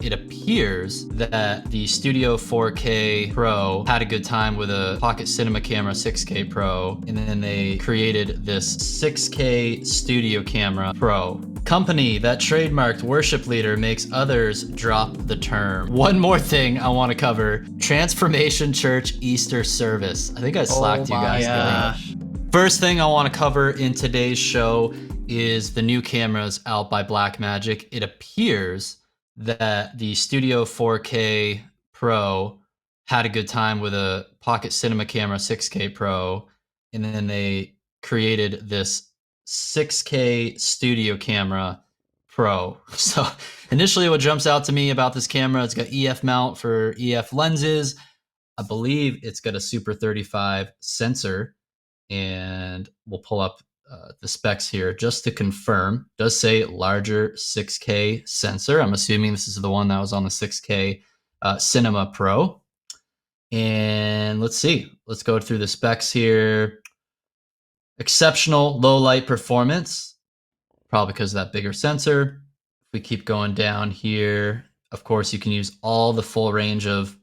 It appears that the Studio 4K Pro had a good time with a Pocket Cinema Camera 6K Pro, and then they created this 6K Studio Camera Pro. Company that trademarked Worship Leader makes others drop the term. One more thing I want to cover: Transformation Church Easter service. I think I slacked you guys. Gosh. First thing I want to cover in today's show is the new cameras out by Blackmagic. It appears that the Studio 4K Pro had a good time with a Pocket Cinema Camera 6K Pro, and then they created this 6K Studio Camera Pro. So initially what jumps out to me about this camera, it's got EF mount for EF lenses. I believe it's got a Super 35 sensor, and we'll pull up the specs here just to confirm. It does say larger 6K sensor. I'm assuming this is the one that was on the 6K Cinema Pro. And let's see. Let's go through the specs here. Exceptional low light performance, probably because of that bigger sensor. If we keep going down here, of course, you can use all the full range of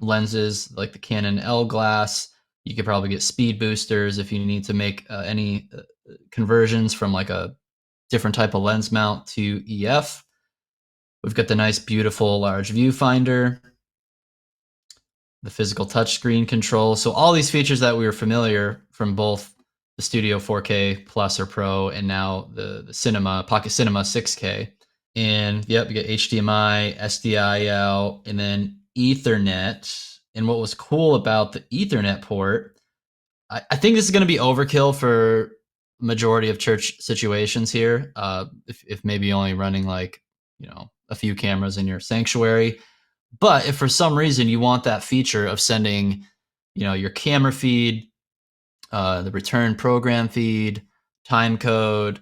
lenses like the Canon L glass. You could probably get speed boosters if you need to make any conversions from like a different type of lens mount to EF. We've got the nice, beautiful, large viewfinder, the physical touchscreen control. So all these features that we were familiar from both the Studio 4K Plus or Pro and now the Cinema, Pocket Cinema 6K. And yep, you get HDMI, SDI out, and then Ethernet. And what was cool about the Ethernet port, I think this is going to be overkill for majority of church situations here. If maybe only running like, a few cameras in your sanctuary. But if for some reason you want that feature of sending, your camera feed, the return program feed, time code,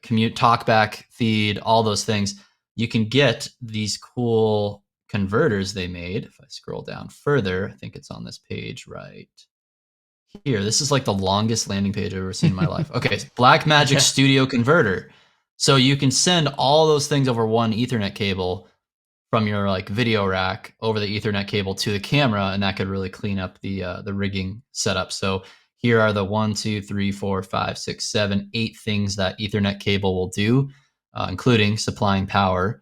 commute talkback feed, all those things, you can get these cool converters they made. If I scroll down further, I think it's on this page right here. This is like the longest landing page I've ever seen in my life. Okay, Blackmagic Studio Converter. So you can send all those things over one Ethernet cable from your like video rack over the Ethernet cable to the camera, and that could really clean up the rigging setup. So here are the 1, 2, 3, 4, 5, 6, 7, 8 things that Ethernet cable will do, including supplying power.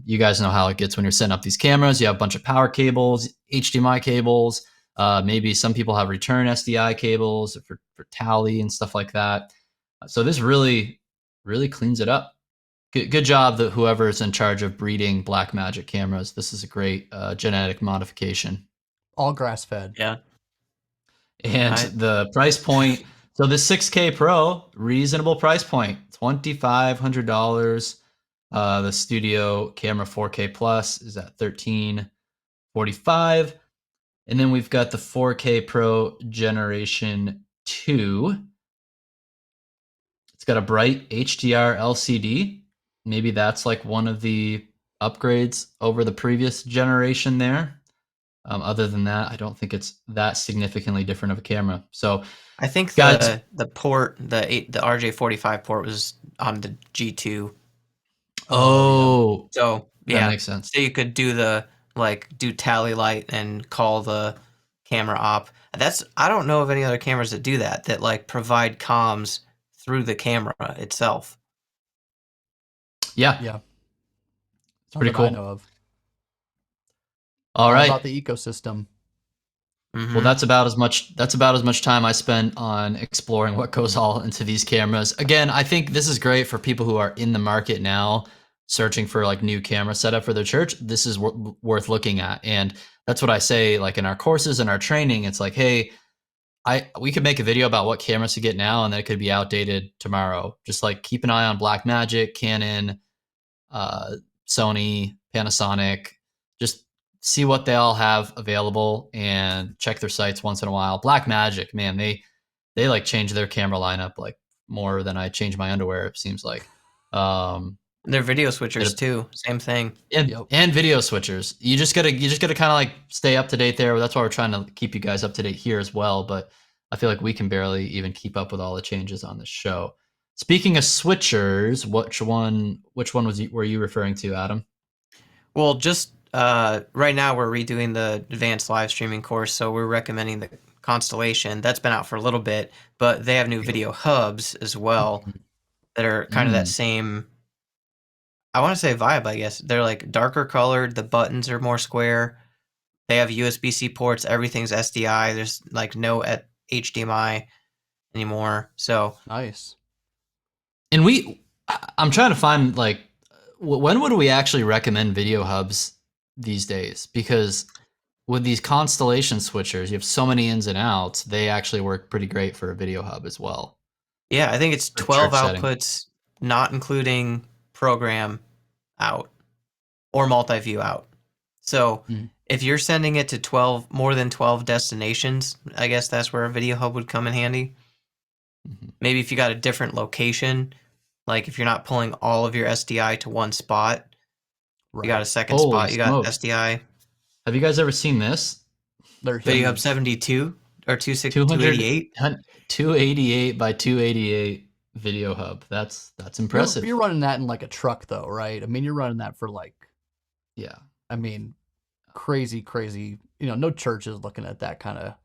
You guys know how it gets when you're setting up these cameras. You have a bunch of power cables, HDMI cables. Maybe some people have return SDI cables for tally and stuff like that. So this really cleans it up. Good job, whoever is in charge of breeding Blackmagic cameras. This is a great genetic modification. All grass fed. Yeah. And the price point. So the 6K Pro, reasonable price point, $2,500. The Studio Camera 4K Plus is at $1,345. And then we've got the 4K Pro Generation 2. It's got a bright HDR LCD. Maybe that's like one of the upgrades over the previous generation there. Other than that, I don't think it's that significantly different of a camera. So I think the port, the RJ45 port was on the G2. Oh, so yeah, that makes sense. So you could do do tally light and call the camera op. I don't know of any other cameras that do that like provide comms through the camera itself. Yeah. It's pretty cool. I know of. All right. About the ecosystem. Well, that's about as much time I spent on exploring what goes all into these cameras. Again, I think this is great for people who are in the market now, searching for like new camera setup for their church. This is worth looking at. And that's what I say, like in our courses and our training, it's like, hey, we could make a video about what cameras to get now, and then it could be outdated tomorrow. Just like keep an eye on Blackmagic, Canon, Sony, Panasonic, just see what they all have available and check their sites once in a while. Blackmagic, man, they like change their camera lineup like more than I change my underwear, it seems like. They're video switchers too. Same thing. And video switchers. You just gotta kind of like stay up to date there. That's why we're trying to keep you guys up to date here as well. But I feel like we can barely even keep up with all the changes on this show. Speaking of switchers, which one were you referring to, Adam? Well, just right now we're redoing the advanced live streaming course, so we're recommending the Constellation. That's been out for a little bit, but they have new video hubs as well that are kind of that same, I want to say vibe, I guess. They're like darker colored, the buttons are more square. They have USB-C ports, everything's SDI. There's like no HDMI anymore. So Nice. And I'm trying to find like when would we actually recommend video hubs these days? Because with these Constellation switchers, you have so many ins and outs. They actually work pretty great for a video hub as well. yeah, I think it's For 12 church setting. outputs, not including program out or multi-view out. So if you're sending it to more than 12 destinations, I guess that's where a video hub would come in handy. Maybe if you got a different location, like if you're not pulling all of your SDI to one spot, you got a second Holy spot, you got smokes. SDI. Have you guys ever seen this? They're Video Hub huge. 72 or 288? 288 by 288 video hub. That's impressive. You're running that in like a truck though, right? I mean, you're running that for like, yeah. I mean, crazy. You know, no church is looking at that kind of.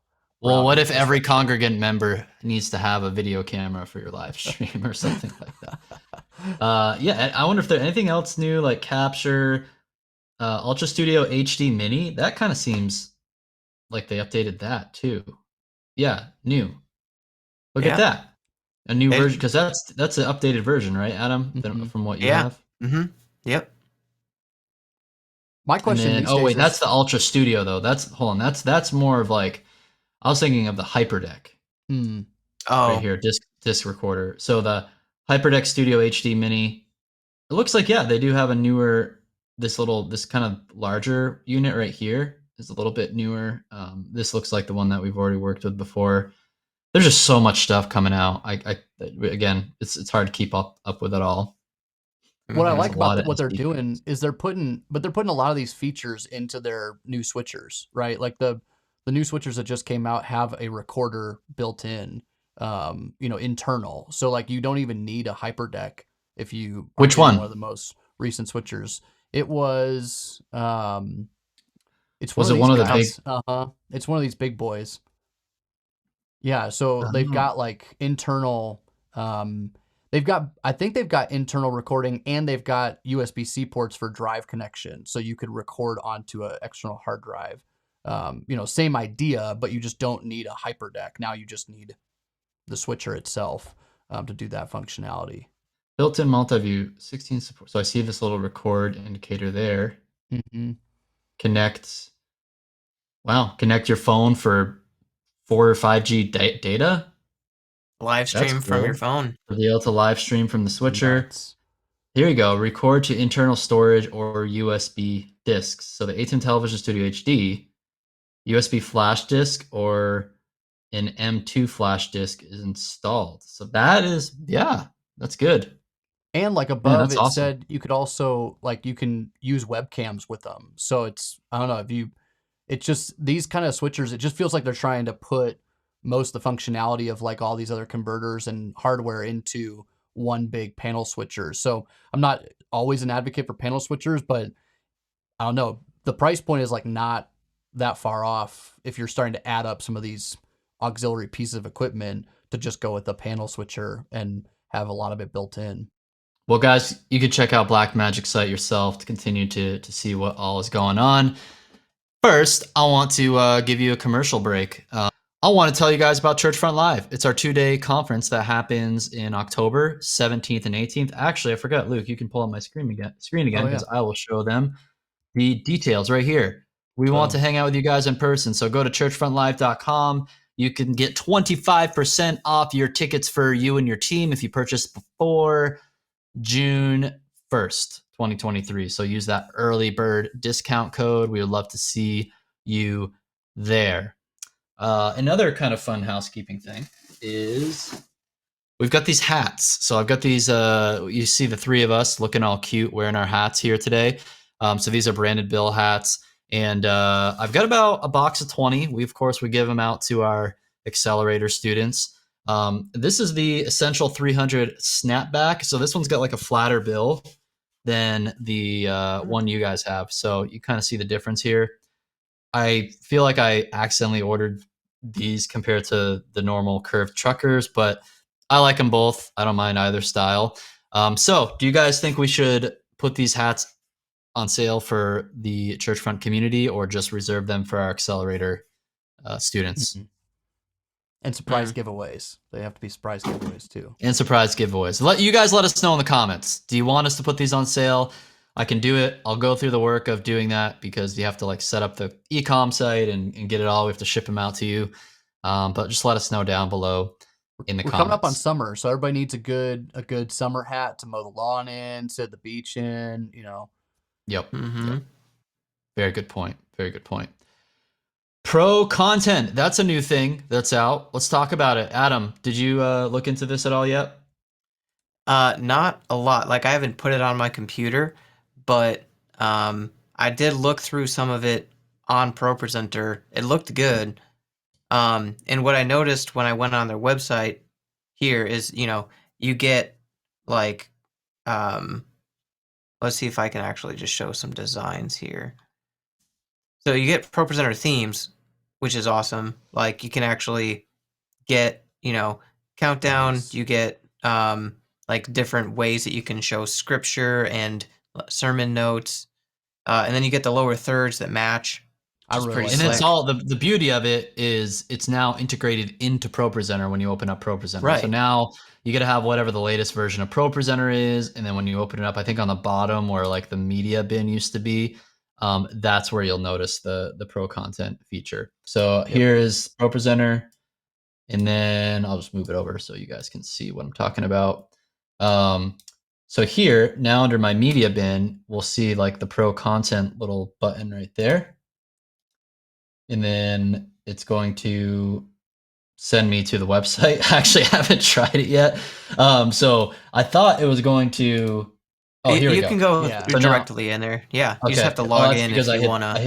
Well, what if every congregant member needs to have a video camera for your live stream or something like that? Yeah, I wonder if there's anything else new like Capture, Ultra Studio HD Mini. That kind of seems like they updated that too. Yeah, new. Look at that, a new version, because that's an updated version, right, Adam? From what you have. Yep. My question. And then, that's the Ultra Studio though. That's more of like, I was thinking of the Hyperdeck. Right here, disc recorder. So the Hyperdeck Studio HD Mini. It looks like, yeah, they do have a newer, this kind of larger unit right here is a little bit newer. This looks like the one that we've already worked with before. There's just so much stuff coming out. Again, it's hard to keep up with it all. What I like about what they're doing is they're putting a lot of these features into their new switchers, right? Like the new switchers that just came out have a recorder built in, internal. So like you don't even need a Hyperdeck if you Which one? One of the most recent switchers. It was it's was it one of the big it's one of these big boys. Yeah, so they've got like internal I think they've got internal recording and they've got USB-C ports for drive connection. So you could record onto an external hard drive. Same idea, but you just don't need a Hyperdeck. Now you just need the switcher itself to do that functionality. Built-in multi-view, 16 support. So I see this little record indicator there. Connect your phone for 4 or 5G data. Live stream from your phone. To be able to live stream from the switcher. Nuts. Here you go. Record to internal storage or USB discs. So the Ecamm Television Studio HD, USB flash disk or an M2 flash disk is installed. So that is, that's good. And like above, it said you could also you can use webcams with them. So it's, I don't know, it's just these kind of switchers, it just feels like they're trying to put most of the functionality of like all these other converters and hardware into one big panel switcher. So I'm not always an advocate for panel switchers, but I don't know, the price point is like not that far off if you're starting to add up some of these auxiliary pieces of equipment to just go with the panel switcher and have a lot of it built in. Well, guys, you can check out Blackmagic's site yourself to continue to see what all is going on. First, I want to give you a commercial break. I want to tell you guys about Churchfront Live. It's our 2-day conference that happens in October 17th and 18th. Actually, I forgot, Luke, you can pull up my screen again because I will show them the details right here. We want to hang out with you guys in person, so go to churchfrontlive.com. You can get 25% off your tickets for you and your team if you purchase before June 1st, 2023. So use that early bird discount code. We would love to see you there. Another kind of fun housekeeping thing is we've got these hats. So I've got these, you see the three of us looking all cute wearing our hats here today. So these are branded Bill hats. And I've got about a box of 20. We give them out to our accelerator students. This is the Essential 300 Snapback. So this one's got like a flatter bill than the one you guys have. So you kind of see the difference here. I feel like I accidentally ordered these compared to the normal curved truckers, but I like them both. I don't mind either style. So do you guys think we should put these hats on sale for the Churchfront community or just reserve them for our accelerator students? Mm-hmm. And surprise giveaways. They have to be surprise giveaways too. And surprise giveaways. You guys let us know in the comments. Do you want us to put these on sale? I can do it. I'll go through the work of doing that because you have to like set up the Ecamm site and get it all. We have to ship them out to you. But just let us know down below in the comments. We're coming up on summer, so everybody needs a good summer hat to mow the lawn in, sit at the beach in, you know. Yep. Mm-hmm. Yep. Very good point. Very good point. ProContent. That's a new thing that's out. Let's talk about it. Adam, did you look into this at all yet? Not a lot. Like, I haven't put it on my computer, but I did look through some of it on ProPresenter. It looked good. And what I noticed when I went on their website here is, you know, you get like, let's see if I can actually just show some designs here. So you get ProPresenter themes, which is awesome. Like, you can actually get, you know, countdown. Nice. You get like different ways that you can show scripture and sermon notes, and then you get the lower thirds that match. It's all the beauty of it is it's now integrated into ProPresenter when you open up ProPresenter. Right. So now you get to have whatever the latest version of ProPresenter is, and then when you open it up, I think on the bottom where like the media bin used to be, that's where you'll notice the ProContent feature. So here is ProPresenter, and then I'll just move it over so you guys can see what I'm talking about. So here now under my media bin, we'll see like the ProContent little button right there. And then it's going to send me to the website. I actually haven't tried it yet. So I thought it was going to. Oh, here we go. You can go directly in there. Yeah, you just have to log in if you want to. I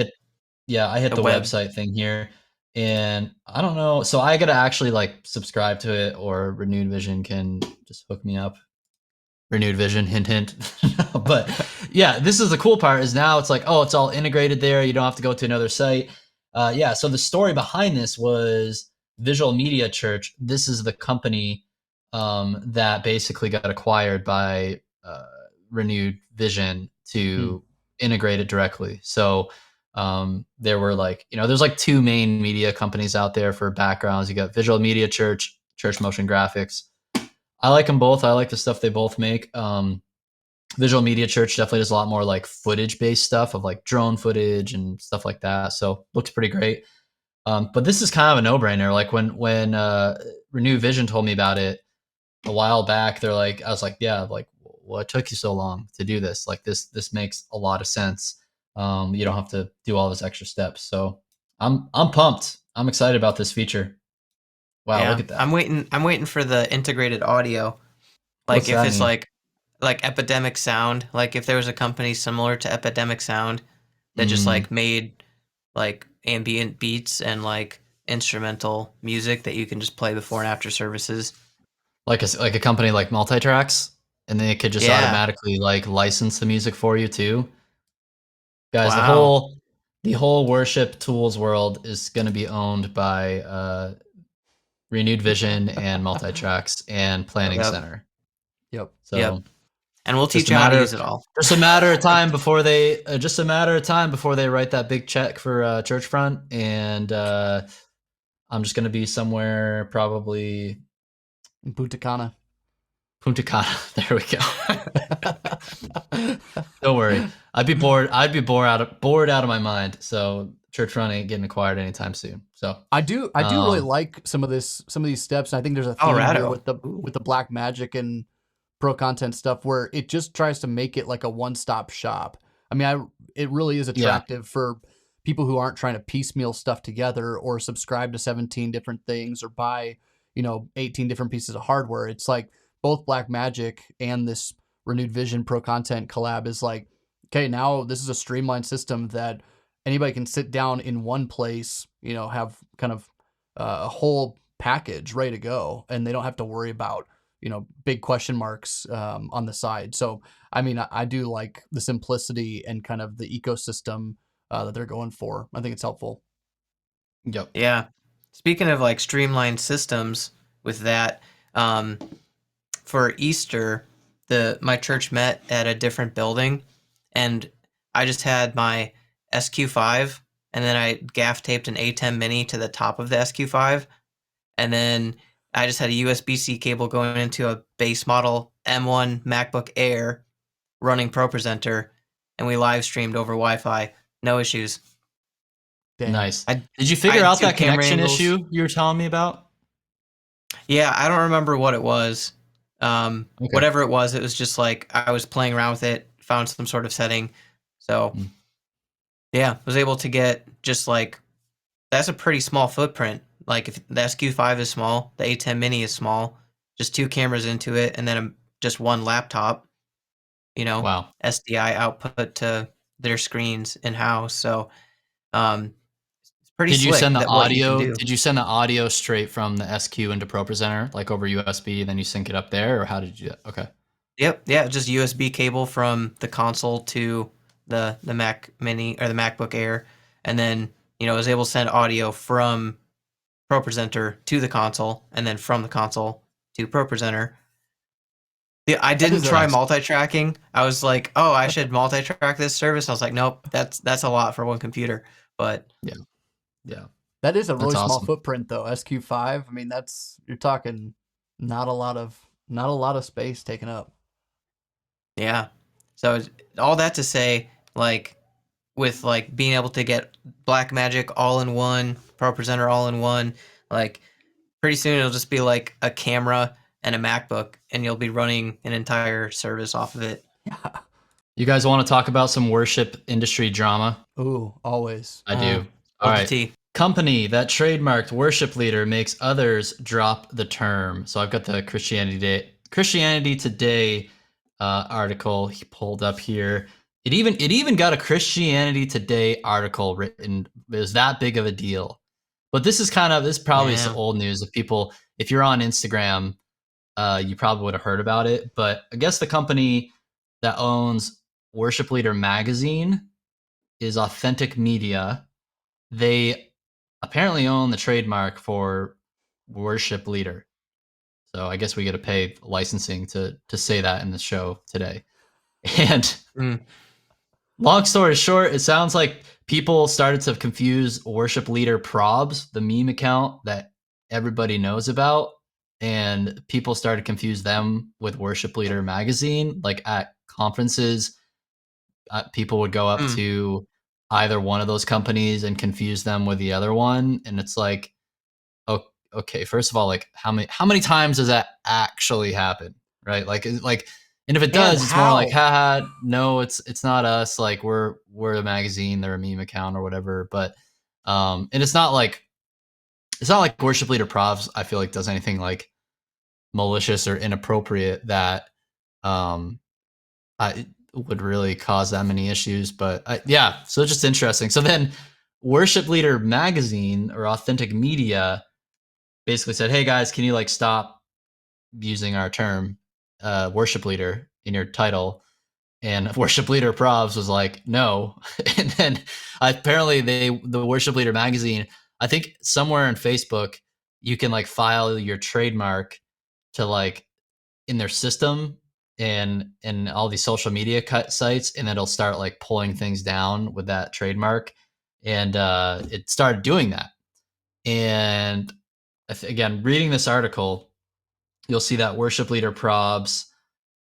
hit the website thing here, and I don't know. So I gotta actually like subscribe to it, or Renewed Vision can just hook me up. Renewed Vision, hint, hint. But yeah, this is the cool part. Is now it's like, oh, it's all integrated there. You don't have to go to another site. So the story behind this was Visual Media Church. This is the company that basically got acquired by Renewed Vision to integrate it directly. So there were like, you know, there's like two main media companies out there for backgrounds. You got Visual Media Church, Church Motion Graphics. I like them both. I like the stuff they both make. Visual Media Church definitely does a lot more like footage-based stuff of like drone footage and stuff like that. So looks pretty great. But this is kind of a no-brainer. Like when Renew Vision told me about it a while back, they're like, I was like, yeah, like what took you so long to do this? Like this makes a lot of sense. You don't have to do all this extra steps. So I'm pumped. I'm excited about this feature. Wow, look at that. I'm waiting for the integrated audio. Like if it's like Epidemic Sound, like if there was a company similar to Epidemic Sound that just like made like ambient beats and like instrumental music that you can just play before and after services. Like a company like Multitracks, and they could just automatically like license the music for you too. Guys, the whole worship tools world is going to be owned by Renewed Vision and Multitracks and Planning Center. Yep. So and we'll teach you how to use it all. Just a matter of time before they write that big check for Churchfront, and I'm just going to be somewhere probably in Punta Cana. There we go. Don't worry. I'd be bored out of my mind. So Churchfront ain't getting acquired anytime soon. So I do really like some of these steps. And I think there's a theme here with the Blackmagic and ProContent stuff where it just tries to make it like a one-stop shop. I mean, it really is attractive for people who aren't trying to piecemeal stuff together or subscribe to 17 different things or buy, 18 different pieces of hardware. It's like both Blackmagic and this Renewed Vision ProContent collab is like, okay, now this is a streamlined system that anybody can sit down in one place, have kind of a whole package ready to go, and they don't have to worry about big question marks on the side. So, I mean, I do like the simplicity and kind of the ecosystem that they're going for. I think it's helpful. Yep. Yeah. Speaking of like streamlined systems with that, for Easter, my church met at a different building, and I just had my SQ5, and then I gaff taped an A10 mini to the top of the SQ5, and then I just had a USB-C cable going into a base model M1 MacBook Air running ProPresenter, and we live streamed over Wi-Fi. No issues. Dang. Nice. Did you figure out that connection issue you were telling me about? Yeah, I don't remember what it was. Whatever it was just like I was playing around with it, found some sort of setting. So, yeah, was able to get just like, that's a pretty small footprint. Like if the SQ5 is small, the A10 mini is small, just 2 cameras into it, and then just one laptop, Wow. SDI output to their screens in-house. So, it's pretty Did you slick send the that what you can audio? do. Did you send the audio straight from the SQ into ProPresenter, like over USB, then you sync it up there, or how did you do that? Okay. Yep, yeah, just USB cable from the console to the Mac Mini or the MacBook Air, and then I was able to send audio from ProPresenter to the console, and then from the console to ProPresenter. I didn't try multi-tracking. I was like, oh, I should multi-track this service. I was like, nope, that's a lot for one computer. But yeah, that is a really small footprint though. SQ5. I mean, you're talking not a lot of space taken up. Yeah. So all that to say, like with like being able to get Blackmagic all in one, ProPresenter all in one, like pretty soon it'll just be like a camera and a MacBook, and you'll be running an entire service off of it. Yeah. You guys want to talk about some worship industry drama? Ooh, always. I do. All right. Company that trademarked worship leader makes others drop the term. So I've got the Christianity Today article he pulled up here. It even got a Christianity Today article written. It was that big of a deal. But this is probably some old news. If you're on Instagram, you probably would have heard about it. But I guess the company that owns Worship Leader magazine is Authentic Media. They apparently own the trademark for Worship Leader. So I guess we get to pay licensing to say that in the show today. And long story short, it sounds like people started to confuse Worship Leader Probs, the meme account that everybody knows about, and people started to confuse them with Worship Leader magazine. Like at conferences, people would go up to either one of those companies and confuse them with the other one, and it's like, okay, first of all, like how many times does that actually happen, right? Like, and if it does, it's more like, haha, no, it's not us. Like we're a magazine, they're a meme account or whatever. But and it's not like Worship Leader Profs, I feel like, does anything like malicious or inappropriate that it would really cause that many issues. But yeah, so it's just interesting. So then Worship Leader magazine or Authentic Media basically said, hey guys, can you like stop using our term worship leader in your title? And Worship Leader Probs was like, no. And then apparently the Worship Leader magazine, I think somewhere in Facebook, you can like file your trademark to like in their system and all these social media sites, and it'll start like pulling things down with that trademark. And it started doing that. And again, reading this article, you'll see that Worship Leader Probs,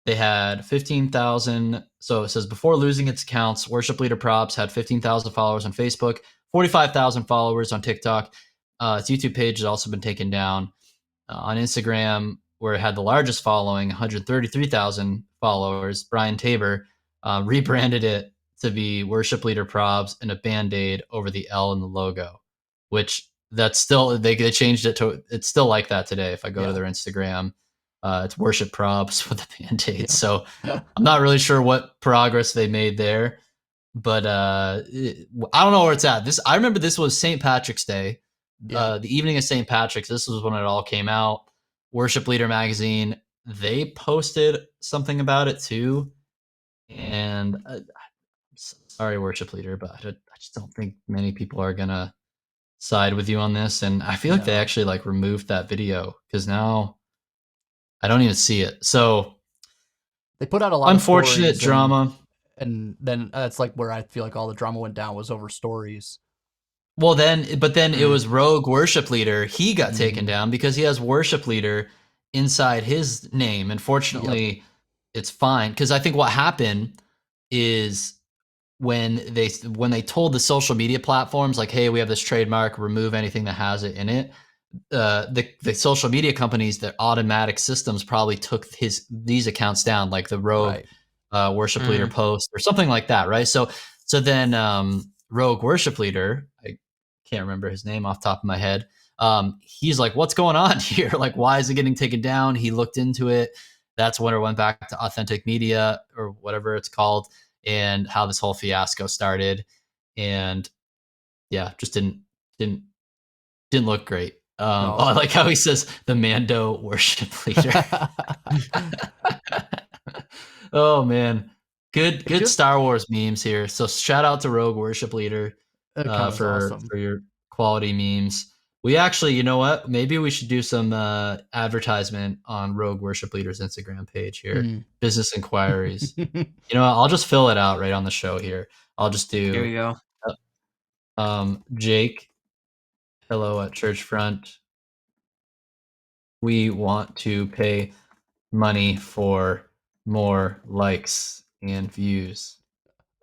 they had 15,000. So it says before losing its accounts, Worship Leader Probs had 15,000 followers on Facebook, 45,000 followers on TikTok. Its YouTube page has also been taken down. On Instagram, where it had the largest following, 133,000 followers, Brian Tabor rebranded it to be Worship Leader Probs and a Band-Aid over the L in the logo, which that's still, they changed it to, it's still like that today. If I go to their Instagram, it's Worship Probs with a Band-Aid. Yeah. So I'm not really sure what progress they made there, but I don't know where it's at. I remember this was St. Patrick's Day, the evening of St. Patrick's. This was when it all came out. Worship Leader magazine they posted something about it too. And I'm sorry, worship leader, but I just don't think many people are gonna side with you on this. And I feel like they actually like removed that video because now I don't even see it. So they put out a lot unfortunate of drama. And then that's like where I feel like all the drama went down was over stories. Well, then it was Rogue Worship Leader. He got taken down because he has Worship Leader inside his name. And fortunately, it's fine. Because I think what happened is when they told the social media platforms, like, hey, we have this trademark, remove anything that has it in it. The social media companies, their automatic systems probably took these accounts down, like the Rogue Worship Leader post or something like that, right? So then Rogue Worship Leader, I can't remember his name off the top of my head. He's like, what's going on here? Like, why is it getting taken down? He looked into it. That's when it went back to Authentic Media or whatever it's called, and how this whole fiasco started. And yeah, just didn't look great. Oh, I like how he says the Mando worship leader. Oh man, good Star Wars memes here. So shout out to Rogue Worship Leader for your quality memes. We actually, you know what? Maybe we should do some advertisement on Rogue Worship Leader's Instagram page here. Business inquiries. You know what? I'll just fill it out right on the show here. I'll just do. Here we go. Jake, hello at Churchfront. We want to pay money for more likes and views.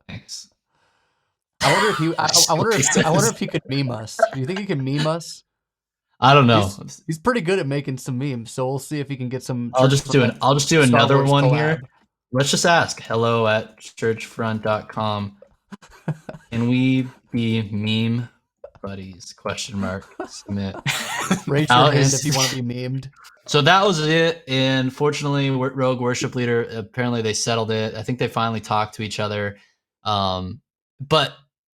Thanks. I wonder if I wonder if he could meme us. Do you think he can meme us? I don't know. He's pretty good at making some memes, so we'll see if he can get some. I'll just do another one collab here. Let's just ask hello at churchfront.com. Can we be meme buddies? ? Submit. Raise your hand if you want to be memed. So that was it. And fortunately, Rogue Worship Leader, apparently they settled it. I think they finally talked to each other. But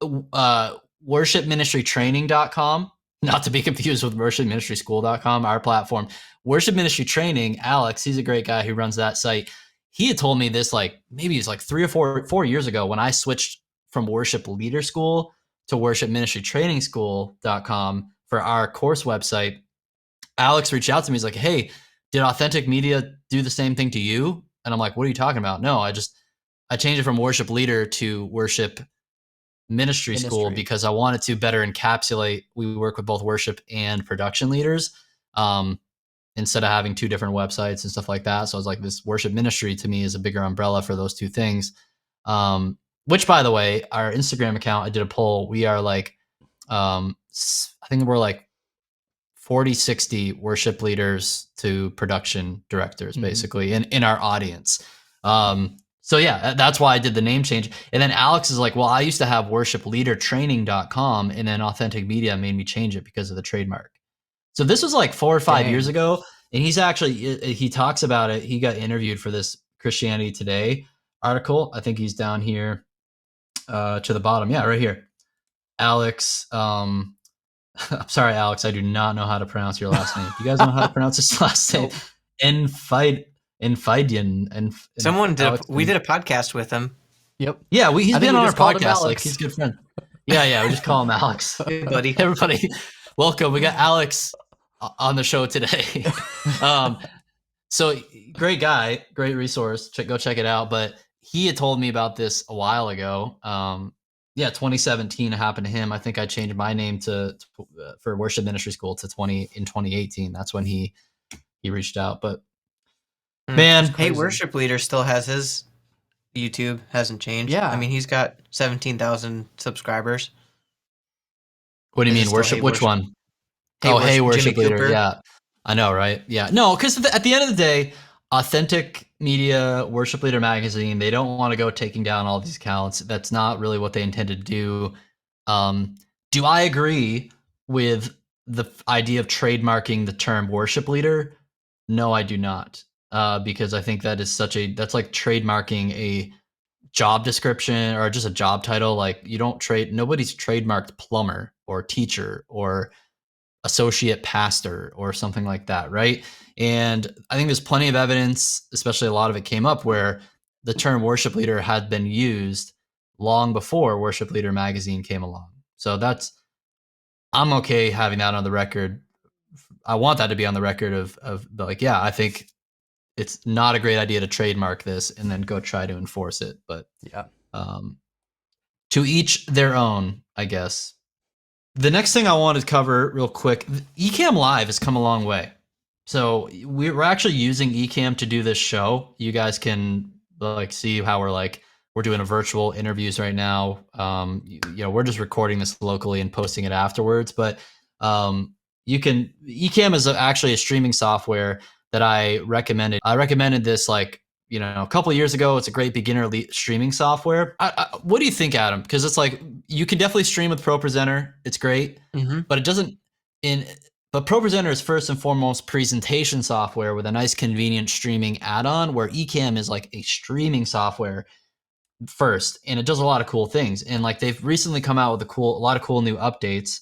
worshipministrytraining.com, not to be confused with worshipministryschool.com, our platform. Worship Ministry Training, Alex, he's a great guy who runs that site. He had told me this maybe it's 3 or 4 years ago when I switched from Worship Leader School to worshipministrytrainingschool.com for our course website. Alex reached out to me. He's like, hey, did Authentic Media do the same thing to you? And I'm like, what are you talking about? No, I changed it from Worship Leader to Worship Ministry School because I wanted to better encapsulate. We work with both worship and production leaders instead of having 2 different websites and stuff like that. So I was like, this Worship Ministry to me is a bigger umbrella for those 2 things. Which, by the way, our Instagram account, I did a poll. We are I think we're 40, 60 worship leaders to production directors, basically, in our audience. So yeah, that's why I did the name change. And then Alex is like, well, I used to have worshipleadertraining.com, and then Authentic Media made me change it because of the trademark. So this was 4 or 5 years ago. And he talks about it. He got interviewed for this Christianity Today article. I think he's down here to the bottom. Yeah, right here. Alex, I'm sorry, Alex, I do not know how to pronounce your last name. You guys know how to pronounce his last name? Enfidian. Someone did. We did a podcast with him. Yep. Yeah, he's been on our podcast. He's a good friend. Yeah, we just call him Alex. Hey, buddy. Everybody, welcome. We got Alex on the show today. So great guy, great resource. Go check it out. But he had told me about this a while ago. 2017 happened to him. I think I changed my name for Worship Ministry School to 2018. That's when he reached out. But man, hey, Worship Leader still has his YouTube, hasn't changed. Yeah, I mean he's got 17,000 subscribers. What do you mean worship? Which one? Hey, Worship Leader. Cooper? Yeah, I know, right? Yeah, no, because at the end of the day, Authentic Media, Worship Leader Magazine, they don't want to go taking down all these accounts. That's not really what they intended to do. Do I agree with the idea of trademarking the term worship leader? No, I do not. Because I think that is that's like trademarking a job description or just a job title. Like nobody's trademarked plumber or teacher or associate pastor or something like that, right? And I think there's plenty of evidence, especially a lot of it came up where the term worship leader had been used long before Worship Leader magazine came along. So I'm okay having that on the record. I want that to be on the record of like, yeah, I think it's not a great idea to trademark this and then go try to enforce it. But yeah, to each their own, I guess. The next thing I wanted to cover real quick, Ecamm Live has come a long way. So we're actually using Ecamm to do this show. You guys can like see how we're doing a virtual interviews right now. We're just recording this locally and posting it afterwards. But Ecamm is actually a streaming software that I recommended. I recommended this a couple of years ago. It's a great beginner streaming software. What do you think, Adam? Because it's like you can definitely stream with ProPresenter. It's great, but it doesn't. But ProPresenter is first and foremost presentation software with a nice, convenient streaming add-on. Where Ecamm is like a streaming software first, and it does a lot of cool things. And like they've recently come out with a lot of cool new updates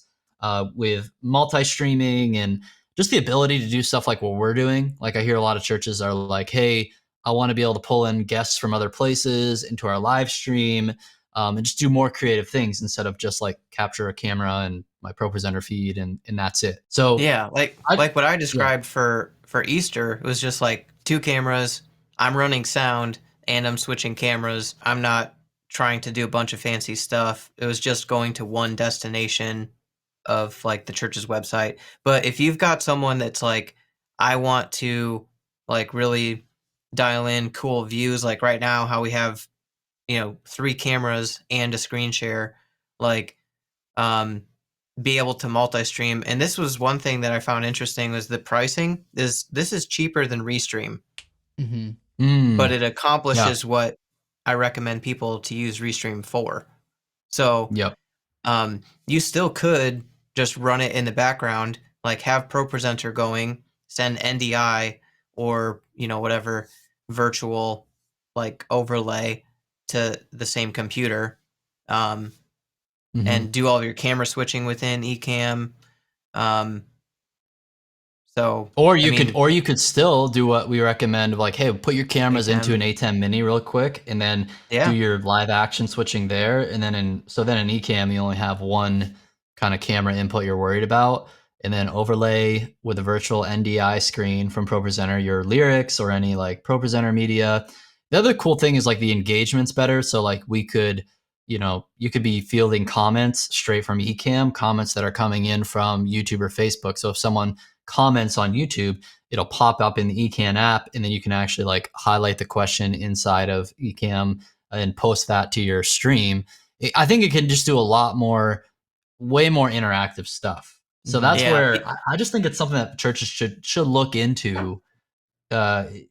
with multi-streaming and just the ability to do stuff like what we're doing. Like I hear a lot of churches are like, hey, I want to be able to pull in guests from other places into our live stream and just do more creative things instead of just like capture a camera and my ProPresenter feed and that's it. So yeah, like what I described for Easter, it was just like 2 cameras. I'm running sound and I'm switching cameras. I'm not trying to do a bunch of fancy stuff. It was just going to one destination of like the church's website. But if you've got someone that's like, I want to like really dial in cool views, like right now how we have 3 cameras and a screen share, like be able to multi-stream. And this was one thing that I found interesting was the pricing this is cheaper than Restream, but it accomplishes what I recommend people to use Restream for. So you still could just run it in the background, like have ProPresenter going, send NDI or whatever virtual like overlay to the same computer, and do all of your camera switching within Ecamm. Or you could still do what we recommend of like, hey, put your cameras into an A10 Mini real quick and then do your live action switching there. And then in Ecamm, you only have one kind of camera input you're worried about. And then overlay with a virtual NDI screen from ProPresenter your lyrics or any like ProPresenter media. The other cool thing is like the engagement's better. So like we could, you could be fielding comments straight from Ecamm, comments that are coming in from YouTube or Facebook. So if someone comments on YouTube, it'll pop up in the Ecamm app, and then you can actually like highlight the question inside of Ecamm and post that to your stream. I think it can just do a lot more, way more interactive stuff. So that's where I just think it's something that churches should look into. I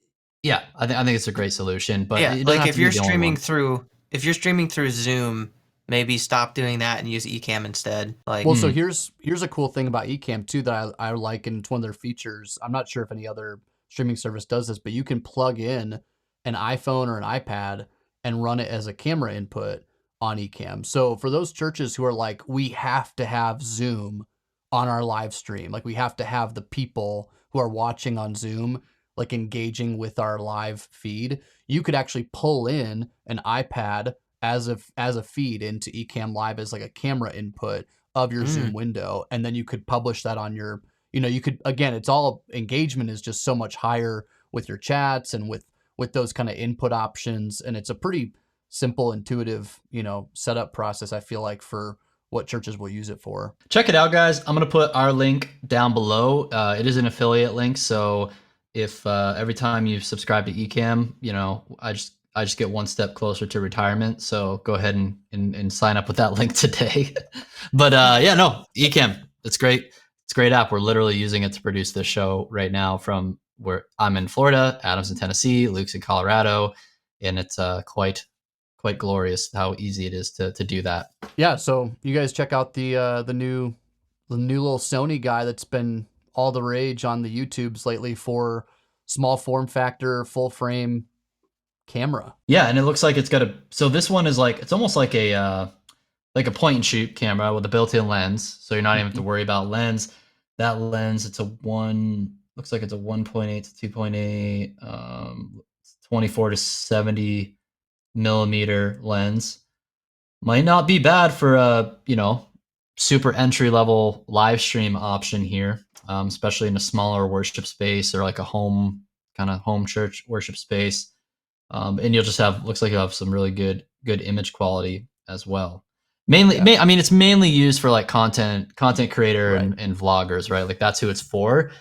think it's a great solution. But like if you're streaming through Zoom, maybe stop doing that and use Ecamm instead. Like, so here's a cool thing about Ecamm too that I like, and it's one of their features. I'm not sure if any other streaming service does this, but you can plug in an iPhone or an iPad and run it as a camera input on Ecamm. So for those churches who are like, we have to have Zoom on our live stream, like we have to have the people who are watching on Zoom like engaging with our live feed, you could actually pull in an iPad as a feed into Ecamm Live as like a camera input of your Zoom window, and then you could publish that on your, you could, again, it's all engagement is just so much higher with your chats and with those kind of input options, and it's a pretty simple, intuitive, setup process, I feel like, for what churches will use it for. Check it out, guys. I'm going to put our link down below. It is an affiliate link, so if every time you subscribe to Ecamm, I just get one step closer to retirement. So go ahead and sign up with that link today. But Ecamm, it's great. It's a great app. We're literally using it to produce this show right now from where I'm in Florida, Adam's in Tennessee, Luke's in Colorado, and it's quite glorious how easy it is to do that. Yeah, so you guys check out the new little Sony guy that's been all the rage on the YouTubes lately for small form factor, full frame camera. Yeah, and it looks like it's got so this one is like, it's almost like a point and shoot camera with a built-in lens, so you're not even have to worry about lens. That lens, it's a looks like it's a 1.8 to 2.8, 24 to 70 millimeter lens. Might not be bad for a, super entry level live stream option here, especially in a smaller worship space or like a home church worship space. And you'll just looks like you'll have some really good image quality as well. Mainly, I mean, it's mainly used for like content creator and vloggers, right? Like that's who it's for.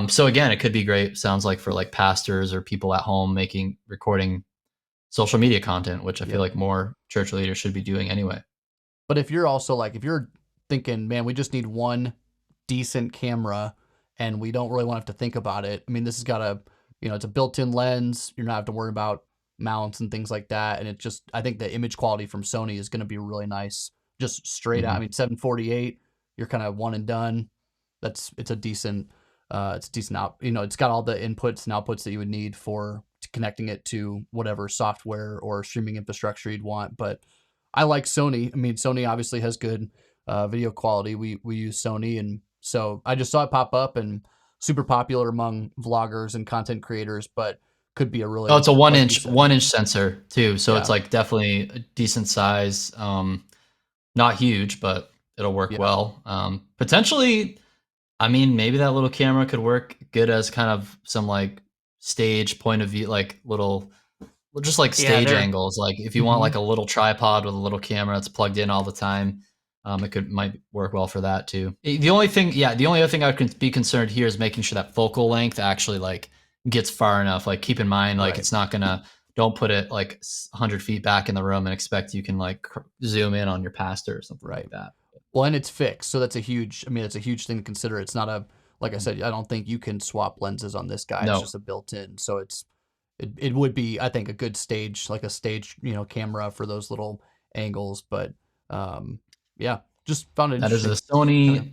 So again, it could be great. Sounds like for like pastors or people at home recording social media content, which I feel like more church leaders should be doing anyway. But if you're also like, if you're thinking, man, we just need one decent camera and we don't really want to have to think about it. I mean, this has got a, it's a built-in lens. You're not have to worry about mounts and things like that. And it just, I think the image quality from Sony is going to be really nice. Just straight out. I mean, 748, you're kind of one and done. It's a decent out, it's got all the inputs and outputs that you would need for connecting it to whatever software or streaming infrastructure you'd want. But I like Sony. I mean, Sony obviously has good video quality. We use Sony, and so I just saw it pop up and super popular among vloggers and content creators, but could be a really it's a 1 inch sensor too, so it's like definitely a decent size. Not huge, but it'll work well. Potentially, I mean, maybe that little camera could work good as kind of some like stage point of view, like little, just like stage angles. Like if you want like a little tripod with a little camera that's plugged in all the time, it might work well for that too. The only other thing I could be concerned here is making sure that focal length actually like gets far enough. Like keep in mind, like it's not gonna, don't put it like 100 feet back in the room and expect you can like zoom in on your pastor or something like that. Well, and it's fixed, so that's a huge thing to consider. It's not a, like I said, I don't think you can swap lenses on this guy. No. It's just a built-in. So it would be, I think, a good stage, like a stage, camera for those little angles. But just found it that is a Sony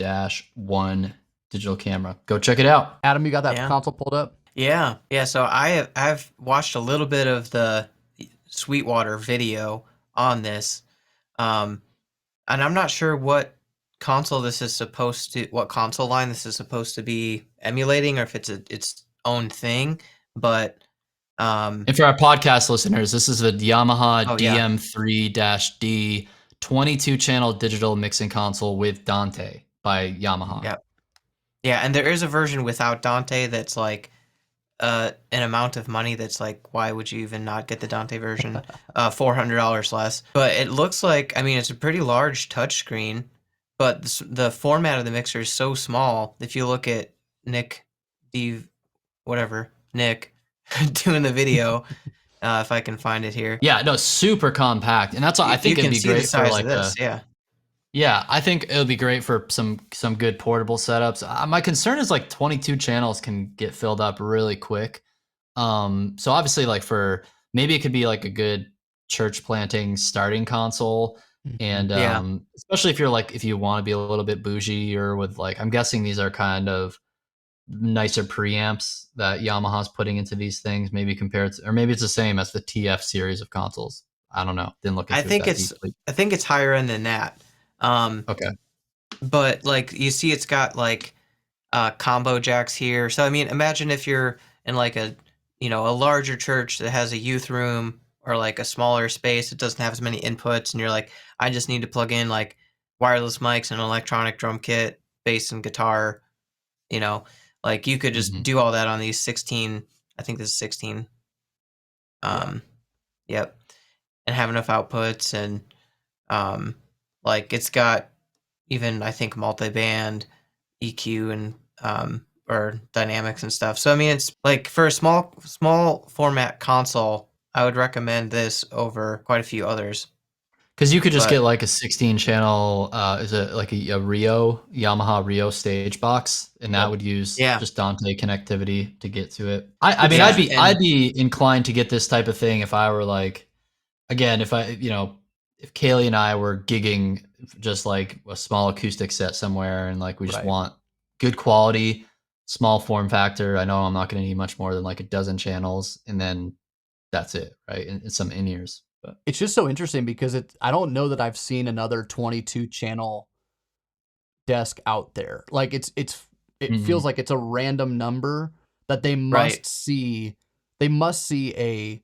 ZV-1 digital camera. Go check it out. Adam, you got that console pulled up? Yeah. So I've watched a little bit of the Sweetwater video on this. And I'm not sure what console line this is supposed to be emulating, or if it's its own thing. But and for our podcast listeners, this is a Yamaha DM3-D 22-channel digital mixing console with Dante by Yamaha. Yeah, and there is a version without Dante that's like an amount of money that's like, why would you even not get the Dante version? $400 less. But it looks like, I mean, it's a pretty large touchscreen, but the format of the mixer is so small. If you look at Nick doing the video, if I can find it here. Yeah, no, super compact. And that's why I think it'd be great for like this. Yeah, I think it would be great for some good portable setups. My concern is like 22 channels can get filled up really quick. So obviously, like for maybe it could be like a good church planting starting console, and especially if you want to be a little bit bougie, or with like, I'm guessing these are kind of nicer preamps that Yamaha's putting into these things. Maybe compared to, or maybe it's the same as the TF series of consoles. I don't know. Didn't look into it that deeply. I think it's higher end than that. Okay. But like you see, it's got like combo jacks here. So I mean, imagine if you're in like a larger church that has a youth room, or like a smaller space, it doesn't have as many inputs, and you're like, I just need to plug in like wireless mics and an electronic drum kit, bass and guitar. Like you could just do all that on these 16. I think this is 16. Yep, and have enough outputs, and like it's got even, I think, multi-band EQ and or dynamics and stuff. So I mean, it's like for a small format console, I would recommend this over quite a few others. Because you could just get like a 16-channel, is it like a Yamaha Rio stage box, and that would use just Dante connectivity to get to it. I mean, I'd be inclined to get this type of thing if I were like, again, if Kaylee and I were gigging just like a small acoustic set somewhere, and like we just want good quality, small form factor. I know I'm not going to need much more than like a dozen channels, and then that's it, right? And some in-ears. But it's just so interesting because I don't know that I've seen another 22 channel desk out there. Like it feels like it's a random number that they must see. They must see a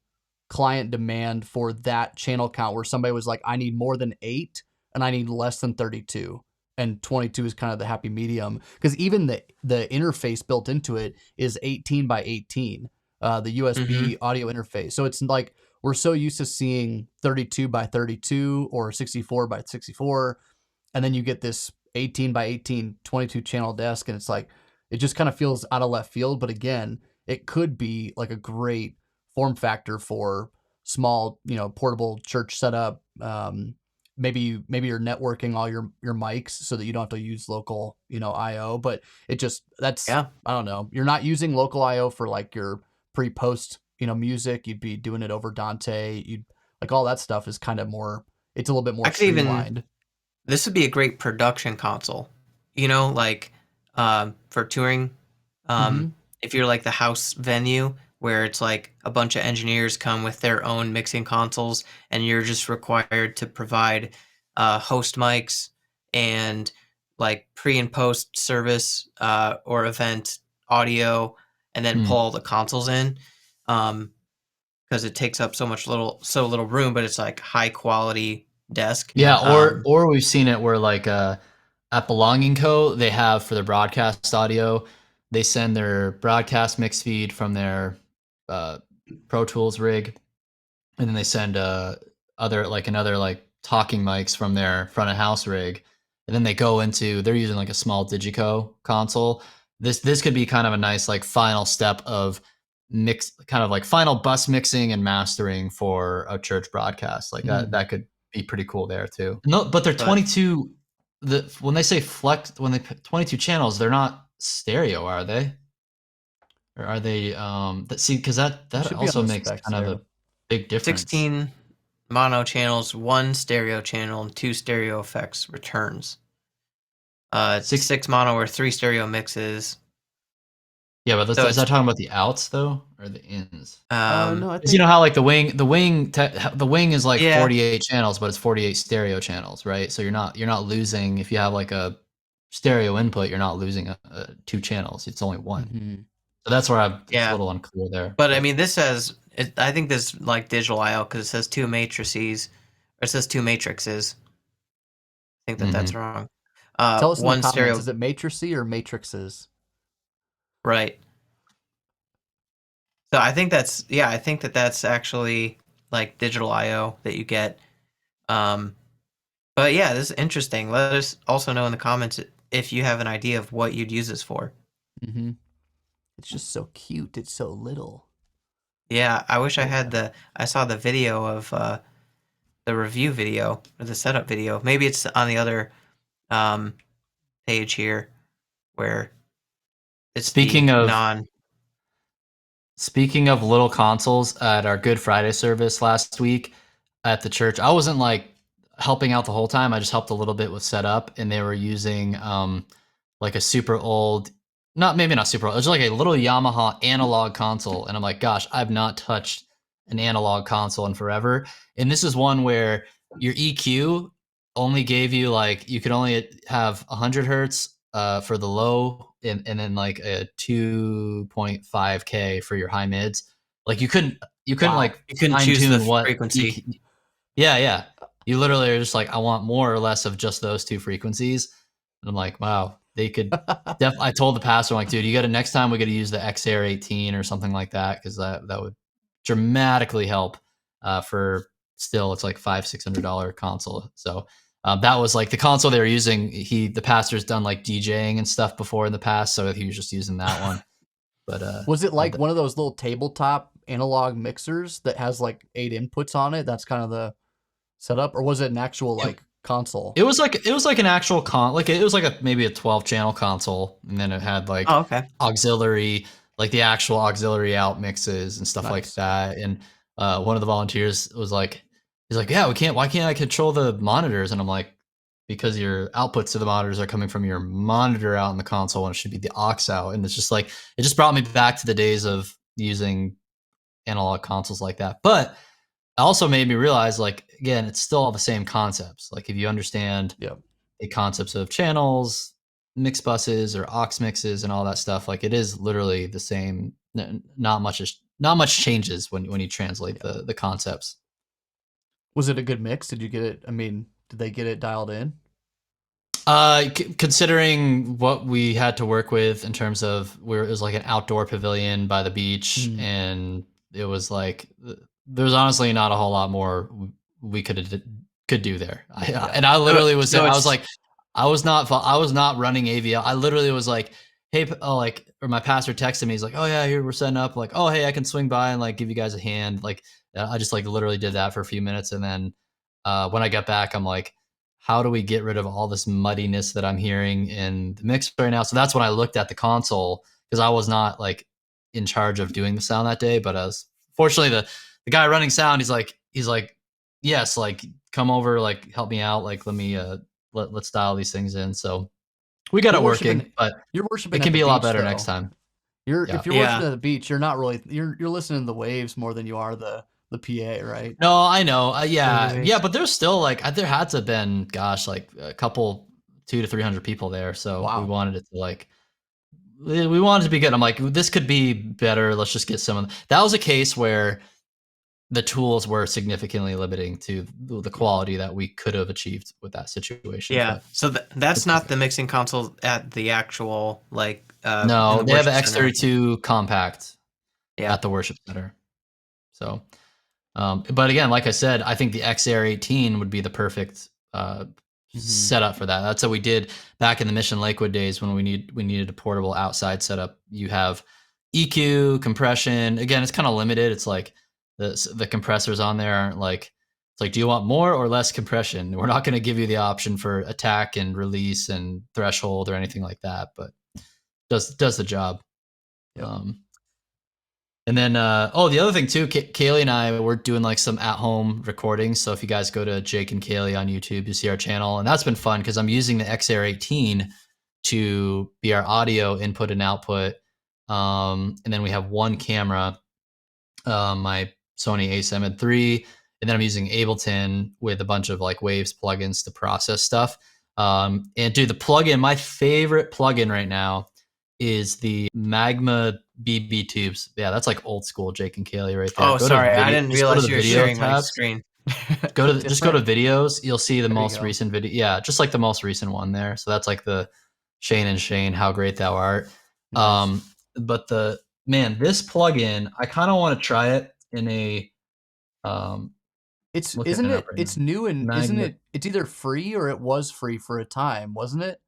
client demand for that channel count where somebody was like, I need more than 8 and I need less than 32. And 22 is kind of the happy medium, because even the interface built into it is 18 by 18, the USB audio interface. So it's like we're so used to seeing 32 by 32 or 64 by 64, and then you get this 18 by 18 22 channel desk, and it's like it just kind of feels out of left field. But again, it could be like a great form factor for small, portable church setup. Maybe you're networking all your mics so that you don't have to use local, IO, but I don't know. You're not using local IO for like your pre-post, music. You'd be doing it over Dante. You'd like all that stuff is kind of more, it's a little bit more streamlined. This would be a great production console, like for touring. If you're like the house venue where it's like a bunch of engineers come with their own mixing consoles and you're just required to provide host mics and like pre and post service or event audio, and then pull all the consoles in, because it takes up so little room, but it's like high quality desk. Yeah, or we've seen it where like at Belonging Co, they have for their broadcast audio, they send their broadcast mix feed from their Pro Tools rig, and then they send another talking mics from their front of house rig, and then they're using like a small Digico console. This could be kind of a nice like final step of mix, kind of like final bus mixing and mastering for a church broadcast. Like that could be pretty cool there too. No, but they're 22. When they say when they put 22 channels, they're not stereo, are they? Or are they? Because that also makes kind of a big difference. 16 mono channels, 1 stereo channel, and 2 stereo effects returns. 6 mono or 3 stereo mixes. Yeah, but is that talking about the outs though, or the ins? No, I think... you know how like the wing is like 48 channels, but it's 48 stereo channels, right? So you're not losing, if you have like a stereo input, you're not losing 2 channels. It's only 1. So that's where it's a little unclear there. But I mean, I think this like digital IO, because it says 2 matrices, or it says 2 matrices. I think that's wrong. Tell us in the comments, is it matrices or matrices? Right. So I think that's actually like digital IO that you get. But yeah, this is interesting. Let us also know in the comments if you have an idea of what you'd use this for. It's just so cute. It's so little. Yeah, I wish I saw the video of the review video or the setup video. Maybe it's on the other page here where it's Speaking of little consoles, at our Good Friday service last week at the church, I wasn't like helping out the whole time. I just helped a little bit with setup, and they were using like a super old, maybe not super old, it was like a little Yamaha analog console, and I'm like, gosh, I've not touched an analog console in forever. And this is one where your EQ only gave you like, you could only have 100 hertz for the low, and then like a 2.5K for your high mids. Like you couldn't choose the frequency. Yeah. You literally are just like, I want more or less of just those 2 frequencies. And I'm like, wow, they could I told the pastor, I'm like, dude, next time we got to use the XAir 18 or something like that, because that would dramatically help for still, it's like $500-$600 console. So that was like the console they were using. The pastor's done like DJing and stuff before in the past, so he was just using that one. But was it like one of those little tabletop analog mixers that has like 8 inputs on it? That's kind of the setup, or was it an actual like console? It was like an actual it was like maybe a 12 channel console, and then it had like auxiliary, like the actual auxiliary out mixes and stuff like that. And one of the volunteers was like, he's like, yeah, why can't I control the monitors? And I'm like, because your outputs to the monitors are coming from your monitor out in the console, and it should be the aux out. And it's just like, it just brought me back to the days of using analog consoles like that. But it also made me realize, like, again, it's still all the same concepts. Like if you understand the concepts of channels, mix buses or aux mixes and all that stuff. Like it is literally the same. Not much changes when you translate the concepts. Was it a good mix? Did you get it? I mean, did they get it dialed in? Considering what we had to work with in terms of it was like an outdoor pavilion by the beach, and it was like there was honestly not a whole lot more we could do there. And I literally was there. I was like, I was not running AVL. I literally was like, hey, or my pastor texted me. He's like, oh yeah, here we're setting up. Like, oh hey, I can swing by and like give you guys a hand. Like, I just like literally did that for a few minutes, and then when I got back, I'm like, how do we get rid of all this muddiness that I'm hearing in the mix right now? So that's when I looked at the console, because I was not like in charge of doing the sound that day. But fortunately the guy running sound, he's like, yes, like come over, like help me out, like let me let's dial these things in. So we got it working, but you're worshiping. It can be a lot better though. next time. If you're worshiping at the beach, you're not really you're listening to the waves more than you are the PA, right? No, I know. Yeah, but there's still like there had to have been, gosh, like a couple 200 to 300 people there. So we wanted it to like, we wanted it to be good. I'm like, this could be better. Let's just get some of that was a case where the tools were significantly limiting to the quality that we could have achieved with that situation. Yeah. So that's not the mixing console at the actual like. No, they have an X32 compact at the worship center. So. But again, like I said, I think the XR18 would be the perfect setup for that. That's what we did back in the Mission Lakewood days when we needed a portable outside setup. You have EQ, compression. Again, it's kind of limited. It's like the compressors on there aren't like, it's like, do you want more or less compression? We're not going to give you the option for attack and release and threshold or anything like that, but does the job. Yep. And then, the other thing too, Kaylee and I were doing like some at-home recordings. So if you guys go to Jake and Kaylee on YouTube, you see our channel, and that's been fun because I'm using the XR18 to be our audio input and output. And then we have one camera, my Sony a7 III, and then I'm using Ableton with a bunch of like Waves plugins to process stuff. And dude, the plugin, my favorite plugin right now is the Magma BB tubes. Yeah, that's like old school Jake and Kaylee right there. Oh, sorry, I didn't realize you were sharing my screen. Just go to videos. You'll see the most recent video. Yeah, just like the most recent one there. So that's like the Shane and Shane, how great thou art. Nice. But this plugin, I kind of want to try it in a. It's new and isn't it? It's either free or it was free for a time, wasn't it?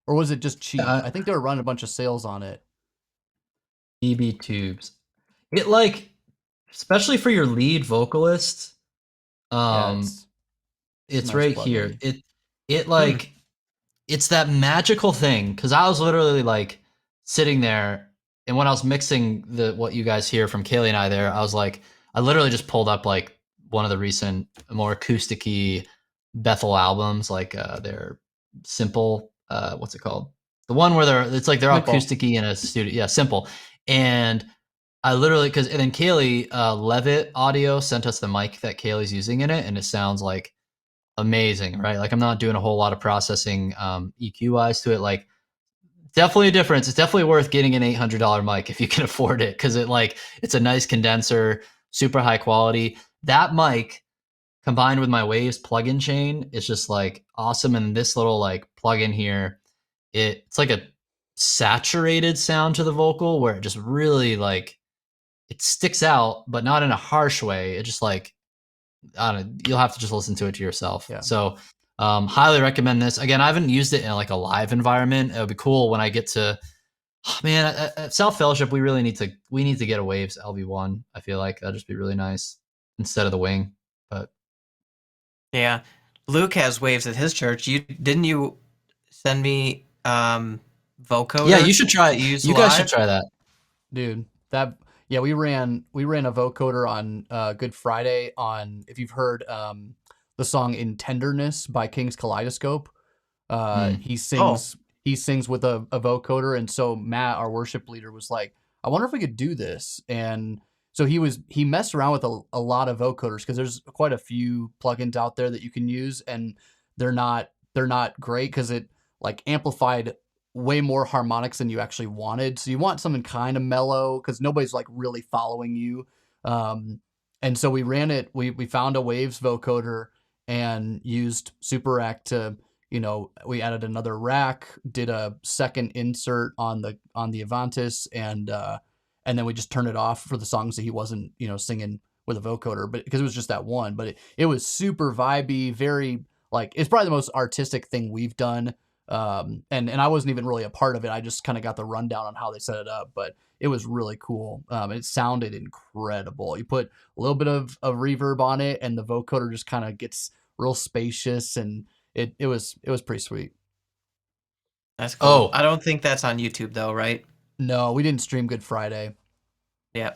Or was it just cheap? I think they were running a bunch of sales on it. BB tubes. It like, especially for your lead vocalist, it's nice right plugin. Here. It like, it's that magical thing. Cause I was literally like sitting there, and when I was mixing what you guys hear from Kaylee and I there, I was like, I literally just pulled up like one of the recent more acoustic-y Bethel albums, like their Simple. What's it called? The one where they're all acoustic-y in a studio. Yeah, Simple. And I literally, and then Kaylee Levitt Audio sent us the mic that Kaylee's using in it, and it sounds like amazing, right? Like I'm not doing a whole lot of processing EQ wise to it. Like definitely a difference. It's definitely worth getting an $800 mic if you can afford it, because it's a nice condenser, super high quality. That mic combined with my Waves plugin chain is just like awesome. And this little like plugin here, it's like a saturated sound to the vocal where it just really like it sticks out, but not in a harsh way. It just like, I don't know, you'll have to just listen to it to yourself. Yeah. So highly recommend this. Again, I haven't used it in like a live environment. It would be cool when I get to, at South Fellowship, we need to get a Waves LV1. I feel like that'd just be really nice instead of the Wing. But yeah, Luke has Waves at his church. Didn't you send me Vocoder? Yeah, you should try it. You guys should try that, dude. We ran a vocoder on Good Friday on, if you've heard the song "In Tenderness" by King's Kaleidoscope. He sings with a vocoder, and so Matt, our worship leader, was like, I wonder if we could do this. And so he messed around with a lot of vocoders, because there's quite a few plugins out there that you can use, and they're not they're not great because it like amplified way more harmonics than you actually wanted. So you want something kind of mellow because nobody's like really following you. And so we ran it. We found a Waves vocoder and used Super Rack to, we added another rack, did a second insert on the Avantis, and then we just turned it off for the songs that he wasn't, singing with a vocoder, but because it was just that one. But it was super vibey, very like it's probably the most artistic thing we've done. And I wasn't even really a part of it. I just kind of got the rundown on how they set it up, but it was really cool. It sounded incredible. You put a little bit of reverb on it, and the vocoder just kind of gets real spacious, and it was pretty sweet. That's cool. Oh, I don't think that's on YouTube though, right? No, we didn't stream Good Friday. Yeah.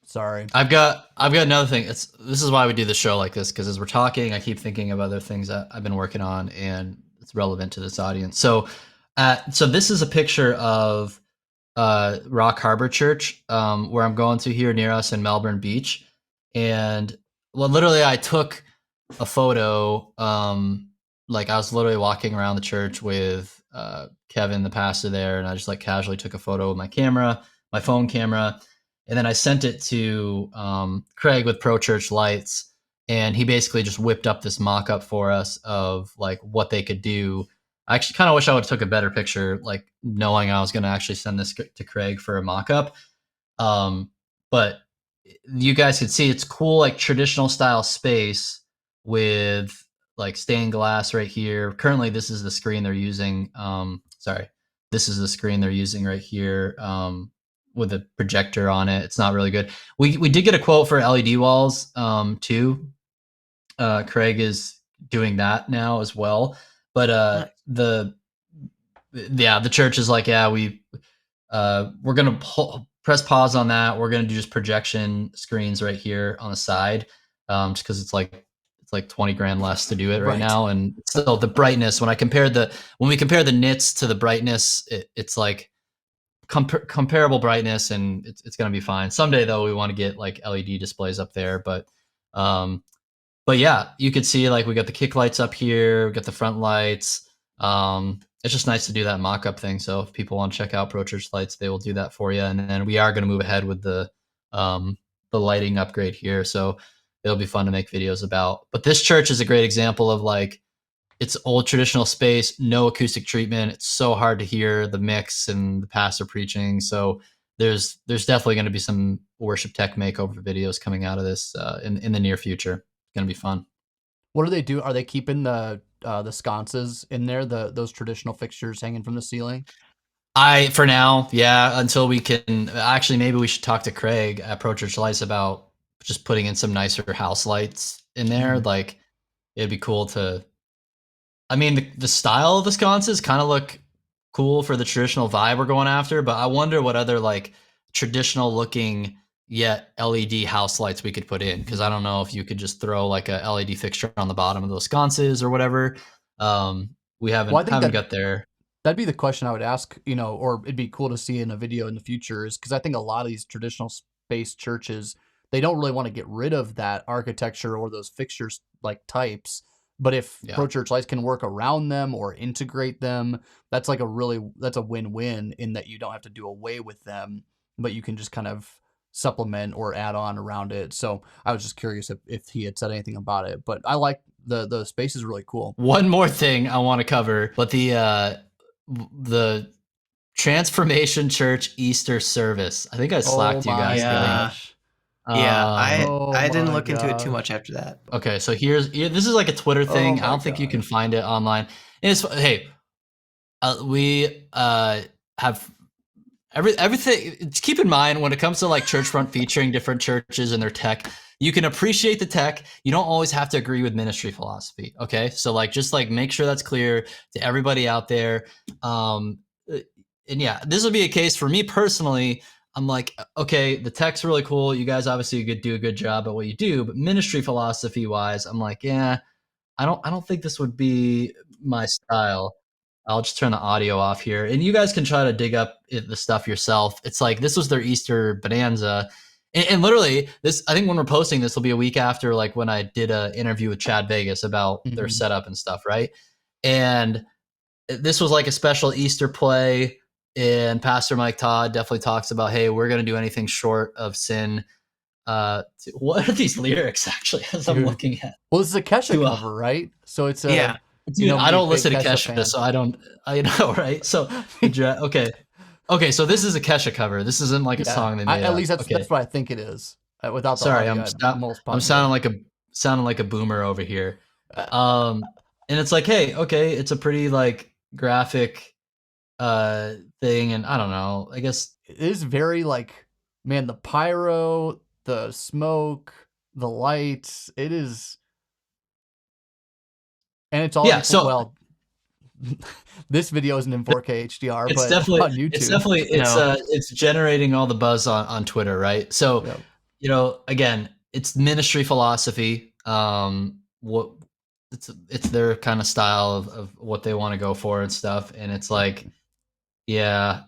Sorry. I've got another thing. This is why we do the show like this, because as we're talking, I keep thinking of other things that I've been working on, and it's relevant to this audience. So this is a picture of Rock Harbor Church, where I'm going to here near us in Melbourne Beach. And literally I took a photo, like I was literally walking around the church with Kevin, the pastor there, and I just like casually took a photo with my phone camera, and then I sent it to Craig with Pro Church Lights, and he basically just whipped up this mock-up for us of like what they could do. I actually kind of wish I would have took a better picture, like knowing I was going to actually send this to Craig for a mock-up. But you guys could see it's cool, like traditional style space with like stained glass right here. Currently, this is the screen they're using. This is the screen they're using right here with a projector on it. It's not really good. We did get a quote for LED walls too. Craig is doing that now as well. But the church is like, yeah, we're gonna press pause on that. We're gonna do just projection screens right here on the side, just because it's like $20,000 less to do it right now, and still the brightness. When we compare the nits to the brightness, it's like comparable brightness, and it's gonna be fine. Someday though, we want to get like LED displays up there, but yeah, you could see like we got the kick lights up here, we got the front lights. It's just nice to do that mock-up thing. So if people want to check out Pro Church Lights, they will do that for you. And then we are going to move ahead with the lighting upgrade here. So it'll be fun to make videos about. But this church is a great example of like, it's old traditional space, no acoustic treatment. It's so hard to hear the mix and the pastor preaching. So there's definitely going to be some worship tech makeover videos coming out of this in the near future. It's going to be fun. What do they do? Are they keeping the sconces in there, those traditional fixtures hanging from the ceiling? For now, yeah, until we can actually, maybe we should talk to Craig at Pro Church Lights about just putting in some nicer house lights in there. Mm-hmm. Like it'd be cool to, I mean, the style of the sconces kind of look cool for the traditional vibe we're going after, but I wonder what other like traditional looking yet LED house lights we could put in, because I don't know if you could just throw like a LED fixture on the bottom of those sconces or whatever. We haven't got there. That'd be the question I would ask, or it'd be cool to see in a video in the future, is because I think a lot of these traditional space churches, they don't really want to get rid of that architecture or those fixtures like types. But if Pro Church Lights can work around them or integrate them, that's like that's a win-win in that you don't have to do away with them, but you can just kind of supplement or add on around it. So I was just curious if he had said anything about it, but I like the space is really cool. One more thing I want to cover, but the Transformation Church Easter service. I think I slacked you guys. Gosh. I didn't look into it too much after that. Okay, so this is like a Twitter thing. I don't think you can find it online. We have everything. Keep in mind when it comes to like Churchfront featuring different churches and their tech, you can appreciate the tech. You don't always have to agree with ministry philosophy. Okay, so like just like make sure that's clear to everybody out there. And yeah, this will be a case for me personally. I'm like, okay, the tech's really cool. You guys obviously do a good job at what you do, but ministry philosophy wise, I'm like, yeah, I don't think this would be my style. I'll just turn the audio off here, and you guys can try to dig up the stuff yourself. It's like this was their Easter bonanza, and literally this. I think when we're posting this will be a week after like when I did an interview with Chad Vegas about their setup and stuff, right? And this was like a special Easter play. And Pastor Mike Todd definitely talks about, hey, we're going to do anything short of sin. What are these lyrics actually, as I'm looking at? Well, this is a Kesha cover, right? So it's a, yeah. Dude, I don't listen to Kesha, so I know, right? So, okay, so this is a Kesha cover. This isn't like a song they made. At least that's what I think it is. Without the sorry, audio, I'm sounding like a boomer over here. And it's like, hey, okay, it's a pretty like graphic thing, and I don't know. I guess it is very like, man, the pyro, the smoke, the lights. It is. And it's all well. This video isn't in 4K HDR, it's but definitely on YouTube, it's generating all the buzz on Twitter, right? So you know, again, it's ministry philosophy. What it's their kind of style of what they want to go for and stuff, and it's like, yeah,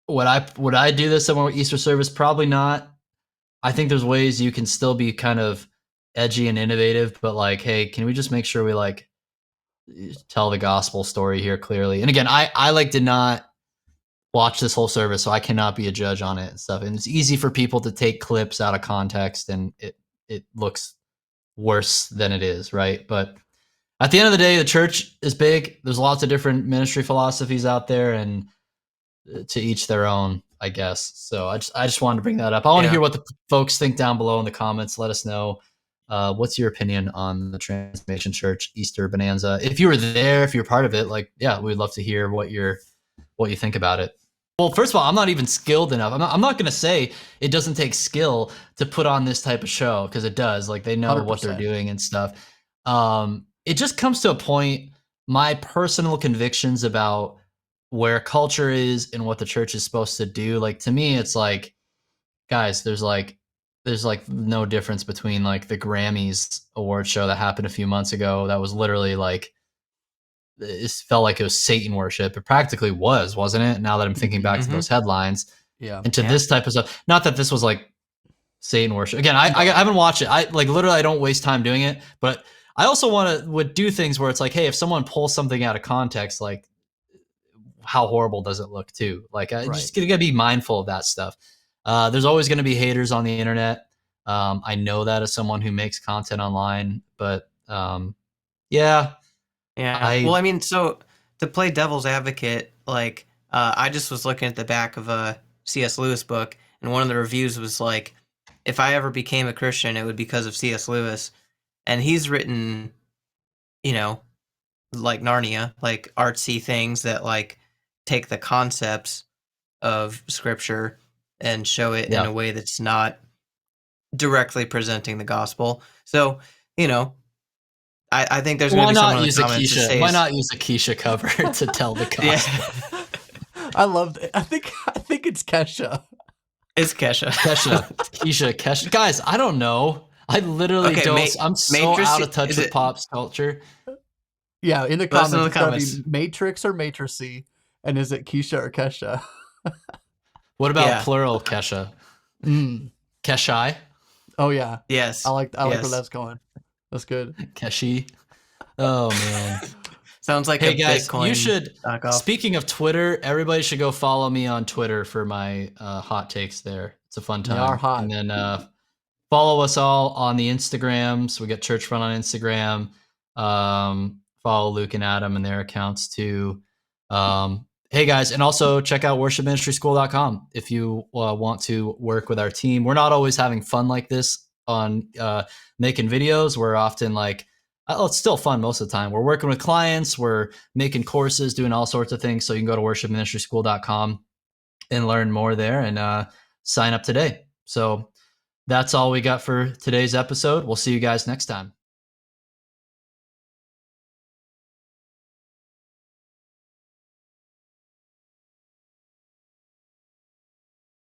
would I do this somewhere with Easter service? Probably not. I think there's ways you can still be kind of edgy and innovative, but like, hey, can we just make sure we like tell the gospel story here clearly? And again, I like did not watch this whole service, so I cannot be a judge on it and stuff. And it's easy for people to take clips out of context, and it looks worse than it is, right? But at the end of the day, the church is big. There's lots of different ministry philosophies out there, and to each their own, I guess. So I just wanted to bring that up. I want to hear what the folks think down below in the comments. Let us know. What's your opinion on the Transformation Church Easter Bonanza? If you were there, if you're part of it, like, yeah, we'd love to hear what you think about it. Well, first of all, I'm not even skilled enough. I'm not going to say it doesn't take skill to put on this type of show, because it does. Like, they know 100%. What they're doing and stuff. It just comes to a point, my personal convictions about where culture is and what the church is supposed to do. Like, to me, it's like, guys, there's like no difference between like the Grammys award show that happened a few months ago. That was literally like, it felt like it was Satan worship. It practically was, wasn't it? Now that I'm thinking back to those headlines, and to this type of stuff. Not that this was like Satan worship. Again, I haven't watched it. I like literally I don't waste time doing it, but I also would do things where it's like, hey, if someone pulls something out of context, like, how horrible does it look too? Like, I just gotta be mindful of that stuff. There's always going to be haters on the internet. I know that as someone who makes content online, but yeah. Well, I mean, so to play devil's advocate, like, I just was looking at the back of a C.S. Lewis book, and one of the reviews was like, if I ever became a Christian, it would be because of C.S. Lewis. And he's written, you know, like Narnia, like artsy things that like take the concepts of scripture and show it in a way that's not directly presenting the gospel. So, you know, I think there's going to be someone in the comments to say, why not use a Kesha cover to tell the gospel? I love it. I think it's Kesha. It's Kesha. Kesha. Guys, I don't know. I literally don't. I'm so out of touch with pop culture. Yeah, in the comments, it's gotta be Matrix or Matrixy, and is it Kesha or Kesha? What about plural Kesha? Keshai? Oh yeah. Yes. I like where that's going. That's good. Keshi. Oh man. Sounds like hey a guys, Bitcoin you should. knockoff. Speaking of Twitter, everybody should go follow me on Twitter for my hot takes there. It's a fun time. They are hot. And then follow us all on the Instagrams. We got Churchfront on Instagram. Follow Luke and Adam and their accounts too. Hey guys, and also check out worshipministryschool.com if you want to work with our team. We're not always having fun like this on making videos. We're often like, it's still fun most of the time. We're working with clients, we're making courses, doing all sorts of things. So you can go to worshipministryschool.com and learn more there and sign up today. So that's all we got for today's episode. We'll see you guys next time.